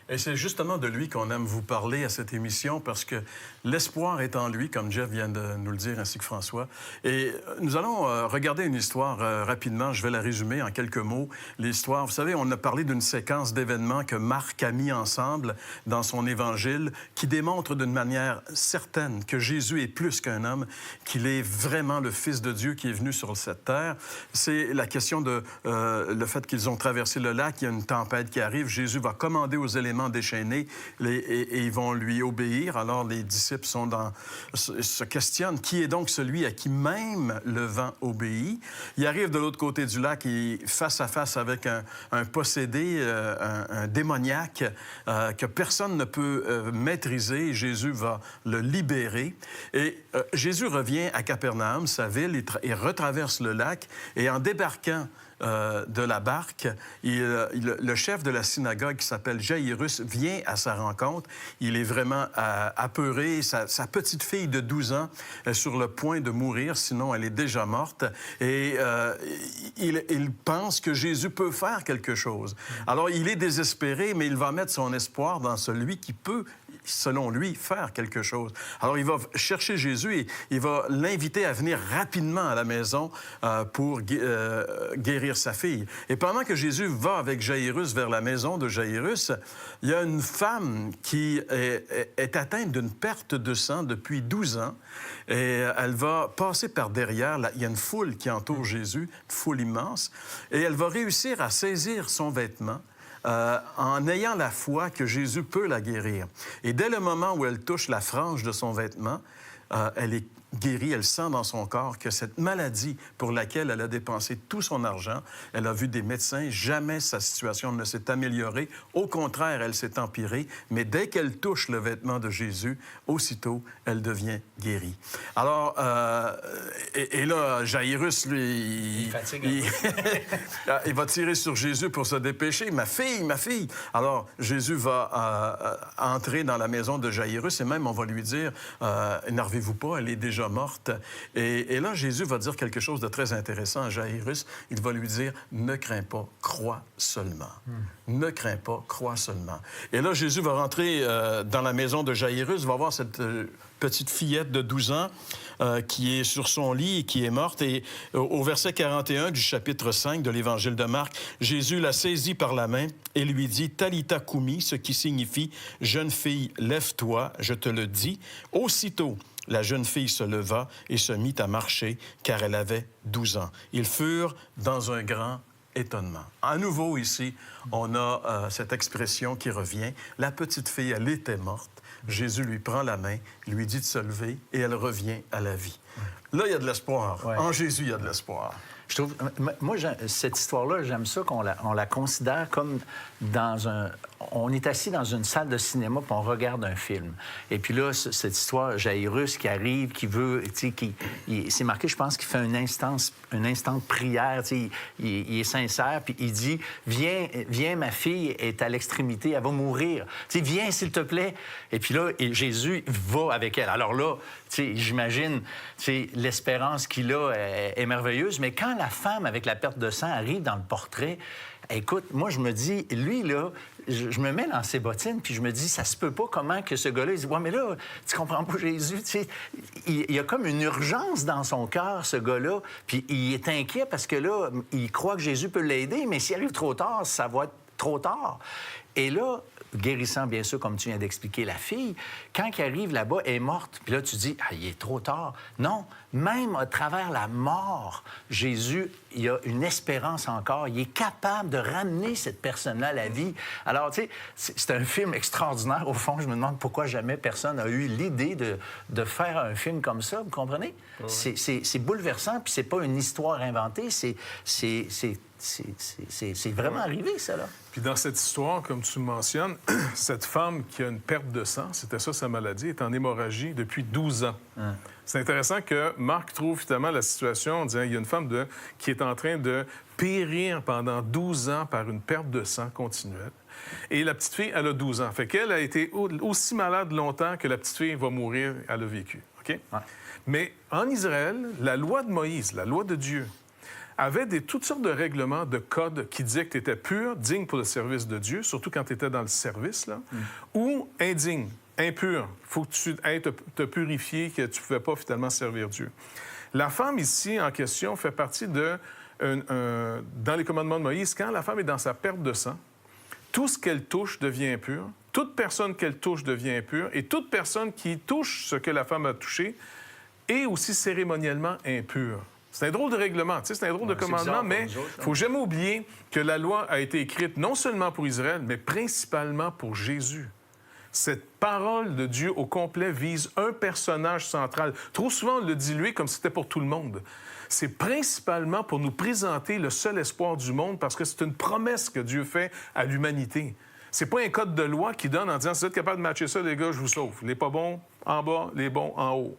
Et c'est justement de lui qu'on aime vous parler à cette émission parce que l'espoir est en lui, comme Jeff vient de nous le dire, ainsi que François. Et nous allons regarder une histoire rapidement. Je vais la résumer en quelques mots. L'histoire, vous savez, on a parlé d'une séquence d'événements que Marc a mis ensemble dans son évangile qui démontre d'une manière certaine que Jésus est plus qu'un homme, qu'il est vraiment le Fils de Dieu qui est venu sur cette terre. C'est la question de le fait qu'ils ont traversé le lac, il y a une tempête qui arrive, Jésus va commander aux éléments déchaînés et ils vont lui obéir. Alors les disciples se questionnent, qui est donc celui à qui même le vent obéit? Il arrive de l'autre côté du lac, et face à face avec un possédé, un démoniaque que personne ne peut maîtriser. Jésus va le libérer. Et Jésus revient à Capernaum, sa ville, et retraverse le lac. Et en débarquant de la barque, le chef de la synagogue qui s'appelle Jaïrus vient à sa rencontre. Il est vraiment apeuré. Sa petite fille de 12 ans est sur le point de mourir, sinon elle est déjà morte. Et il pense que Jésus peut faire quelque chose. Alors il est désespéré, mais il va mettre son espoir dans celui qui peut, selon lui, faire quelque chose. Alors, il va chercher Jésus et il va l'inviter à venir rapidement à la maison pour guérir sa fille. Et pendant que Jésus va avec Jaïrus vers la maison de Jaïrus, il y a une femme qui est atteinte d'une perte de sang depuis 12 ans et elle va passer par derrière. Il y a une foule qui entoure Jésus, une foule immense, et elle va réussir à saisir son vêtement en ayant la foi que Jésus peut la guérir. Et dès le moment où elle touche la frange de son vêtement, elle est guérie, elle sent dans son corps que cette maladie pour laquelle elle a dépensé tout son argent, elle a vu des médecins, jamais sa situation ne s'est améliorée. Au contraire, elle s'est empirée. Mais dès qu'elle touche le vêtement de Jésus, aussitôt, elle devient guérie. Alors, et là, Jaïrus, lui, il va tirer sur Jésus pour se dépêcher. Ma fille, ma fille! Alors, Jésus va entrer dans la maison de Jaïrus et même on va lui dire, énervez-vous pas, elle est déjà morte. Et là, Jésus va dire quelque chose de très intéressant à Jaïrus. Il va lui dire, ne crains pas, crois seulement. Ne crains pas, crois seulement. Et là, Jésus va rentrer dans la maison de Jaïrus, va voir cette petite fillette de 12 ans qui est sur son lit et qui est morte. Et au verset 41 du chapitre 5 de l'Évangile de Marc, Jésus la saisit par la main et lui dit « Talitha koumi », ce qui signifie « Jeune fille, lève-toi, je te le dis ». Aussitôt, la jeune fille se leva et se mit à marcher, car elle avait 12 ans. Ils furent dans un grand étonnement. À nouveau, ici, on a cette expression qui revient. La petite fille, elle était morte. Jésus lui prend la main, lui dit de se lever et elle revient à la vie. Là, il y a de l'espoir. Ouais. En Jésus, il y a de l'espoir. Je trouve, moi, cette histoire-là, j'aime ça qu'on la considère comme dans un... On est assis dans une salle de cinéma puis on regarde un film. Et puis là, cette histoire, Jaïrus qui arrive, qui veut... C'est marqué, je pense, qu'il fait un instant de prière. Il est sincère, puis il dit, viens, ma fille est à l'extrémité, elle va mourir. Viens, s'il te plaît. Et puis là, Jésus va avec elle. Alors là, j'imagine, l'espérance qu'il a est merveilleuse, mais quand la femme avec la perte de sang arrive dans le portrait, écoute, moi, je me dis, lui, là, je me mets dans ses bottines, puis je me dis, ça se peut pas comment que ce gars-là, il dit, ouais, mais là, tu comprends pas Jésus, il y a comme une urgence dans son cœur, ce gars-là, puis il est inquiet parce que là, il croit que Jésus peut l'aider, mais s'il arrive trop tard, ça va être trop tard. Et là, guérissant, bien sûr, comme tu viens d'expliquer, la fille, quand elle arrive là-bas, elle est morte. Puis là, tu dis, il est trop tard. Non, même à travers la mort, Jésus, il y a une espérance encore. Il est capable de ramener cette personne-là à la vie. Alors, tu sais, c'est un film extraordinaire. Au fond, je me demande pourquoi jamais personne n'a eu l'idée de faire un film comme ça, vous comprenez? Ouais. C'est bouleversant, puis c'est pas une histoire inventée, c'est vraiment arrivé, ça, là. Puis dans cette histoire, comme tu le mentionnes, cette femme qui a une perte de sang, c'était ça sa maladie, est en hémorragie depuis 12 ans. C'est intéressant que Marc trouve finalement la situation en disant il y a une femme qui est en train de périr pendant 12 ans par une perte de sang continuelle. Et la petite fille, elle a 12 ans. Fait qu'elle a été aussi malade longtemps que la petite fille va mourir, elle a vécu. OK? Ouais. Mais en Israël, la loi de Moïse, la loi de Dieu, avait toutes sortes de règlements, de codes qui disaient que tu étais pur, digne pour le service de Dieu, surtout quand tu étais dans le service, là, ou indigne, impur. Il faut que tu ailles te purifier, que tu ne pouvais pas finalement servir Dieu. La femme ici en question fait partie dans les commandements de Moïse, quand la femme est dans sa perte de sang, tout ce qu'elle touche devient impur, toute personne qu'elle touche devient impure, et toute personne qui touche ce que la femme a touché est aussi cérémoniellement impure. C'est un drôle de règlement, c'est un drôle de commandement, mais il ne faut jamais oublier que la loi a été écrite non seulement pour Israël, mais principalement pour Jésus. Cette parole de Dieu au complet vise un personnage central. Trop souvent, on le dilue comme si c'était pour tout le monde. C'est principalement pour nous présenter le seul espoir du monde parce que c'est une promesse que Dieu fait à l'humanité. C'est pas un code de loi qui donne en disant « Si vous êtes capable de matcher ça, les gars, je vous sauve. Les pas bons en bas, les bons en haut. »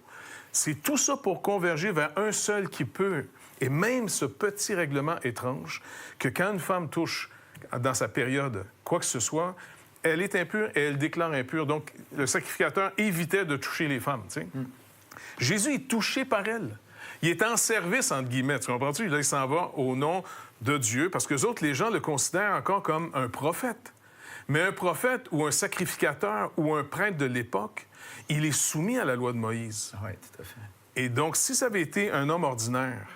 C'est tout ça pour converger vers un seul qui peut. Et même ce petit règlement étrange que quand une femme touche dans sa période quoi que ce soit, elle est impure et elle déclare impure. Donc, le sacrificateur évitait de toucher les femmes. Jésus est touché par elle. Il est en service, entre guillemets. Tu comprends-tu? Là, il s'en va au nom de Dieu parce que les autres, les gens le considèrent encore comme un prophète. Mais un prophète ou un sacrificateur ou un prêtre de l'époque, il est soumis à la loi de Moïse. Oui, tout à fait. Et donc, si ça avait été un homme ordinaire,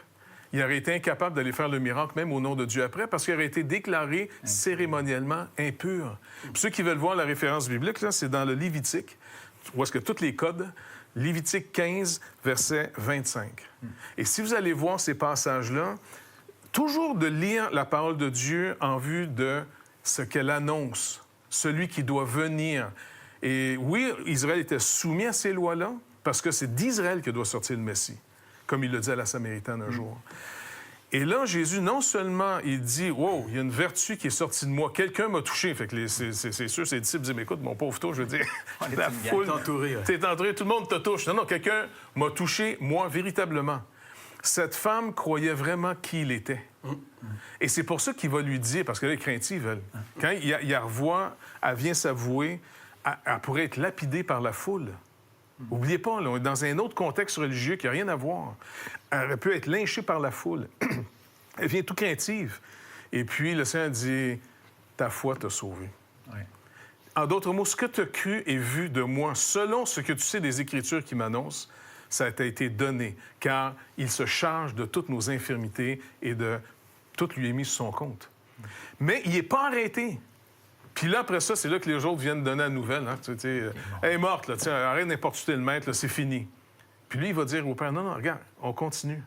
il aurait été incapable d'aller faire le miracle, même au nom de Dieu après, parce qu'il aurait été déclaré cérémoniellement impur. Puis ceux qui veulent voir la référence biblique, là, c'est dans le Lévitique, où est-ce que tous les codes, Lévitique 15, verset 25. Et si vous allez voir ces passages-là, toujours de lire la parole de Dieu en vue de ce qu'elle annonce, celui qui doit venir. Et oui, Israël était soumis à ces lois-là, parce que c'est d'Israël que doit sortir le Messie, comme il le dit à la Samaritaine un jour. Et là, Jésus, non seulement, il dit « Wow, il y a une vertu qui est sortie de moi. Quelqu'un m'a touché. » Fait que c'est sûr, ses disciples disent « Mais écoute, mon pauvre toi, je veux dire, la foule... T'es entouré, tout le monde te touche. » Non, quelqu'un m'a touché, moi, véritablement. Cette femme croyait vraiment qui il était. Et c'est pour ça qu'il va lui dire, parce qu'elle est craintive, elle. Quand il la revoit, elle vient s'avouer, elle pourrait être lapidée par la foule. N'oubliez pas, là, on est dans un autre contexte religieux qui n'a rien à voir. Elle aurait pu être lynchée par la foule. Elle vient tout craintive. Et puis, le Seigneur dit, « Ta foi t'a sauvé. Oui. » En d'autres mots, ce que tu as cru et vu de moi, selon ce que tu sais des Écritures qui m'annoncent, ça t'a été donné, car il se charge de toutes nos infirmités et de tout lui est mis sur son compte. Mais il n'est pas arrêté. Puis là, après ça, c'est là que les autres viennent donner la nouvelle. Hein? Elle est morte, là, arrête d'importuner le maître, là, c'est fini. Puis lui, il va dire au père, non, regarde, on continue.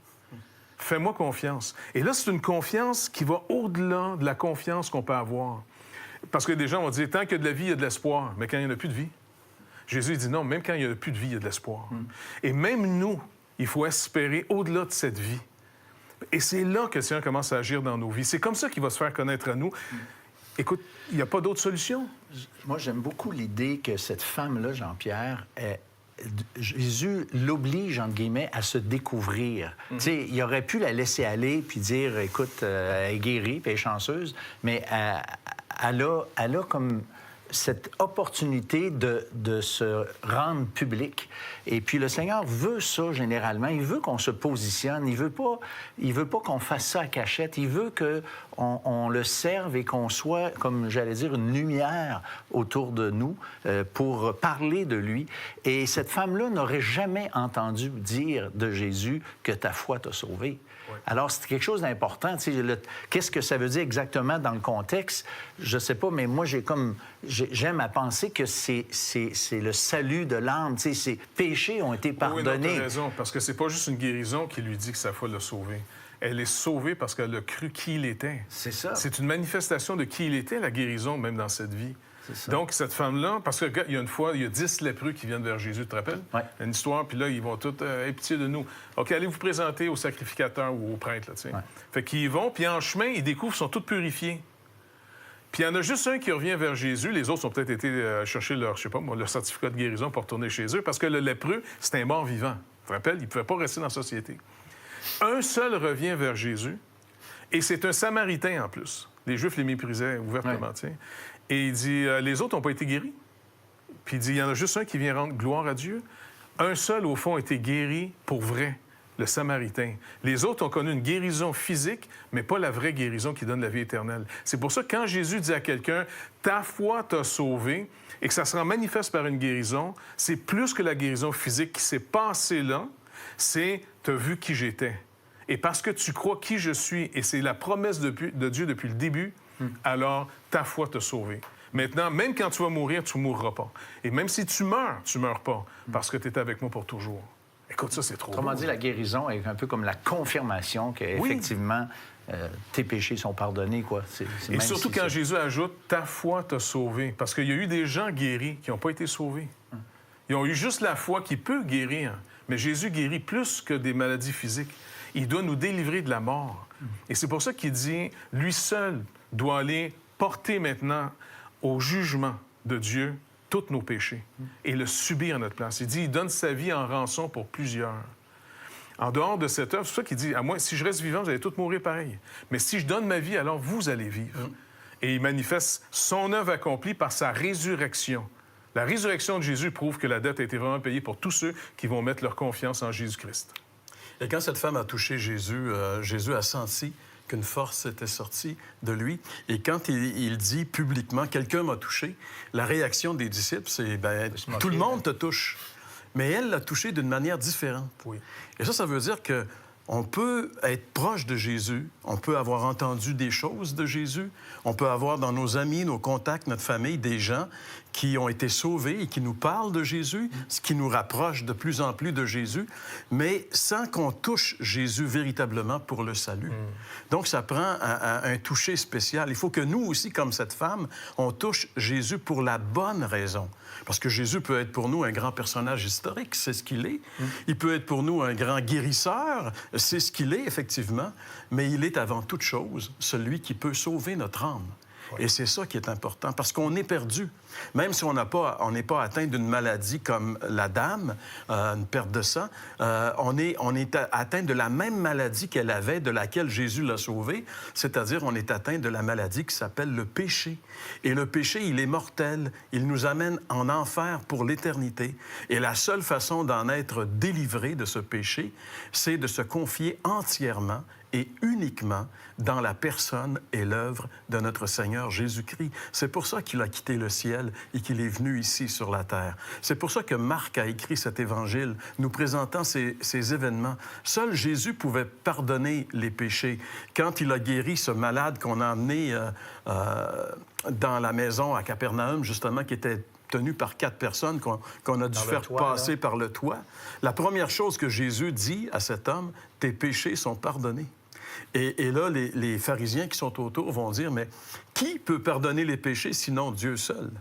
Fais-moi confiance. Et là, c'est une confiance qui va au-delà de la confiance qu'on peut avoir. Parce que des gens vont dire, tant qu'il y a de la vie, il y a de l'espoir. Mais quand il n'y en a plus de vie, Jésus il dit non, même quand il n'y a plus de vie, il y a de l'espoir. Et même nous, il faut espérer au-delà de cette vie. Et c'est là que le Seigneur commence à agir dans nos vies. C'est comme ça qu'il va se faire connaître à nous. Écoute, il n'y a pas d'autre solution. Moi, j'aime beaucoup l'idée que cette femme-là, Jean-Pierre, Jésus l'oblige, entre guillemets, à se découvrir. Tu sais, il aurait pu la laisser aller puis dire, écoute, elle est guérie puis elle est chanceuse, mais elle a comme cette opportunité de se rendre public. Et puis le Seigneur veut ça généralement. Il veut qu'on se positionne. Il veut pas qu'on fasse ça à cachette. Il veut qu'on le serve et qu'on soit, comme j'allais dire, une lumière autour de nous pour parler de lui. Et cette femme-là n'aurait jamais entendu dire de Jésus que ta foi t'a sauvé. Oui. Alors, c'est quelque chose d'important. Qu'est-ce que ça veut dire exactement dans le contexte? Je ne sais pas, mais moi, j'aime à penser que c'est le salut de l'âme. Ses péchés ont été pardonnés. Oui, tu as raison, parce que c'est pas juste une guérison qui lui dit que sa foi l'a sauvée. Elle est sauvée parce qu'elle a cru qui il était. C'est ça. C'est une manifestation de qui il était, la guérison, même dans cette vie. Donc, cette femme-là, parce qu'il y a une fois, il y a 10 lépreux qui viennent vers Jésus, tu te rappelles? Oui. Une histoire, puis là, ils vont tous aie pitié de nous. OK, allez vous présenter au sacrificateur ou au prêtre, là, tu sais. Ouais. Fait qu'ils y vont, puis en chemin, ils découvrent qu'ils sont tous purifiés. Puis il y en a juste un qui revient vers Jésus. Les autres ont peut-être été chercher leur certificat de guérison pour retourner chez eux, parce que le lépreux, c'est un mort vivant. Tu te rappelles? Il ne pouvait pas rester dans la société. Un seul revient vers Jésus, et c'est un Samaritain en plus. Les Juifs les méprisaient ouvertement, tu sais. Et il dit, les autres n'ont pas été guéris. Puis il dit, il y en a juste un qui vient rendre gloire à Dieu. Un seul, au fond, a été guéri pour vrai. le Samaritain. Les autres ont connu une guérison physique, mais pas la vraie guérison qui donne la vie éternelle. C'est pour ça que quand Jésus dit à quelqu'un « ta foi t'a sauvé », et que ça se rend manifeste par une guérison, c'est plus que la guérison physique qui s'est passée là, c'est « t'as vu qui j'étais ». Et parce que tu crois qui je suis, et c'est la promesse de Dieu depuis le début, alors ta foi t'a sauvé. Maintenant, même quand tu vas mourir, tu ne mourras pas. Et même si tu meurs pas, parce que tu es avec moi pour toujours. Écoute, ça, c'est trop Autrement beau. dit, la guérison est un peu comme la confirmation qu'effectivement, tes péchés sont pardonnés, quoi. Et surtout quand Jésus ajoute « ta foi t'a sauvé », parce qu'il y a eu des gens guéris qui n'ont pas été sauvés. Ils ont eu juste la foi qui peut guérir. Mais Jésus guérit plus que des maladies physiques. Il doit nous délivrer de la mort. Et c'est pour ça qu'il dit, lui seul doit aller porter maintenant au jugement de Dieu tous nos péchés et le subir à notre place. Il dit, il donne sa vie en rançon pour plusieurs. En dehors de cette œuvre, c'est pour ça qu'il dit, à moi, si je reste vivant, vous allez tous mourir pareil. Mais si je donne ma vie, alors vous allez vivre. Et il manifeste son œuvre accomplie par sa résurrection. La résurrection de Jésus prouve que la dette a été vraiment payée pour tous ceux qui vont mettre leur confiance en Jésus-Christ. Et quand cette femme a touché Jésus, Jésus a senti qu'une force était sortie de lui. Et quand il dit publiquement « quelqu'un m'a touché », la réaction des disciples, c'est « tout le monde te touche ». Mais elle l'a touché d'une manière différente. Oui. Et ça veut dire que on peut être proche de Jésus, on peut avoir entendu des choses de Jésus, on peut avoir dans nos amis, nos contacts, notre famille, des gens qui ont été sauvés et qui nous parlent de Jésus, ce qui nous rapproche de plus en plus de Jésus, mais sans qu'on touche Jésus véritablement pour le salut. Donc, ça prend un toucher spécial. Il faut que nous aussi, comme cette femme, on touche Jésus pour la bonne raison. Parce que Jésus peut être pour nous un grand personnage historique, c'est ce qu'il est. Il peut être pour nous un grand guérisseur, c'est ce qu'il est, effectivement. Mais il est avant toute chose celui qui peut sauver notre âme. Oui. Et c'est ça qui est important, parce qu'on est perdu. Même si on n'est pas atteint d'une maladie comme la dame, une perte de sang, on est atteint de la même maladie qu'elle avait, de laquelle Jésus l'a sauvée, c'est-à-dire on est atteint de la maladie qui s'appelle le péché. Et le péché, il est mortel, il nous amène en enfer pour l'éternité. Et la seule façon d'en être délivré de ce péché, c'est de se confier entièrement et uniquement dans la personne et l'œuvre de notre Seigneur Jésus-Christ. C'est pour ça qu'il a quitté le ciel et qu'il est venu ici sur la terre. C'est pour ça que Marc a écrit cet évangile, nous présentant ces événements. Seul Jésus pouvait pardonner les péchés. Quand il a guéri ce malade qu'on a emmené dans la maison à Capernaum, justement, qui était tenu par 4 personnes qu'on a dû faire passer par le toit, la première chose que Jésus dit à cet homme, « Tes péchés sont pardonnés ». Et là, les pharisiens qui sont autour vont dire, « Mais qui peut pardonner les péchés sinon Dieu seul? »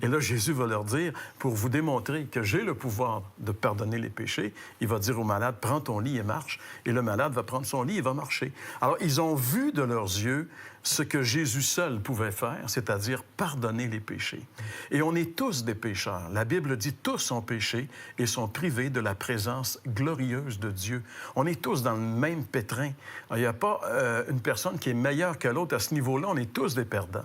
Et là, Jésus va leur dire, pour vous démontrer que j'ai le pouvoir de pardonner les péchés, il va dire au malade, prends ton lit et marche. Et le malade va prendre son lit et va marcher. Alors, ils ont vu de leurs yeux ce que Jésus seul pouvait faire, c'est-à-dire pardonner les péchés. Et on est tous des pécheurs. La Bible dit, tous ont péché et sont privés de la présence glorieuse de Dieu. On est tous dans le même pétrin. Il n'y a pas une personne qui est meilleure que l'autre à ce niveau-là. On est tous des perdants.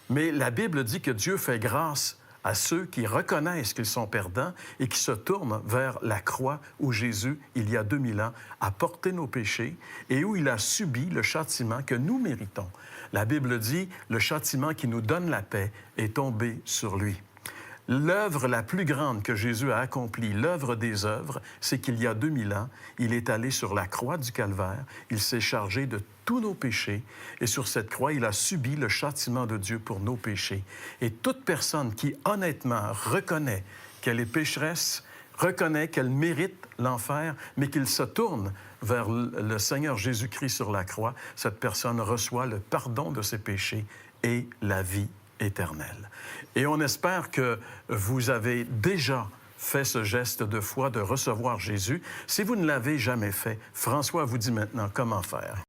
Mais la Bible dit que Dieu fait grâce à ceux qui reconnaissent qu'ils sont perdants et qui se tournent vers la croix où Jésus, il y a 2000 ans, a porté nos péchés et où il a subi le châtiment que nous méritons. La Bible dit, le châtiment qui nous donne la paix est tombé sur lui. L'œuvre la plus grande que Jésus a accomplie, l'œuvre des œuvres, c'est qu'il y a 2000 ans, il est allé sur la croix du Calvaire, il s'est chargé de tous nos péchés et sur cette croix, il a subi le châtiment de Dieu pour nos péchés. Et toute personne qui honnêtement reconnaît qu'elle est pécheresse, reconnaît qu'elle mérite l'enfer, mais qu'il se tourne vers le Seigneur Jésus-Christ sur la croix, cette personne reçoit le pardon de ses péchés et la vie éternelle. Et on espère que vous avez déjà fait ce geste de foi de recevoir Jésus. Si vous ne l'avez jamais fait, François vous dit maintenant comment faire.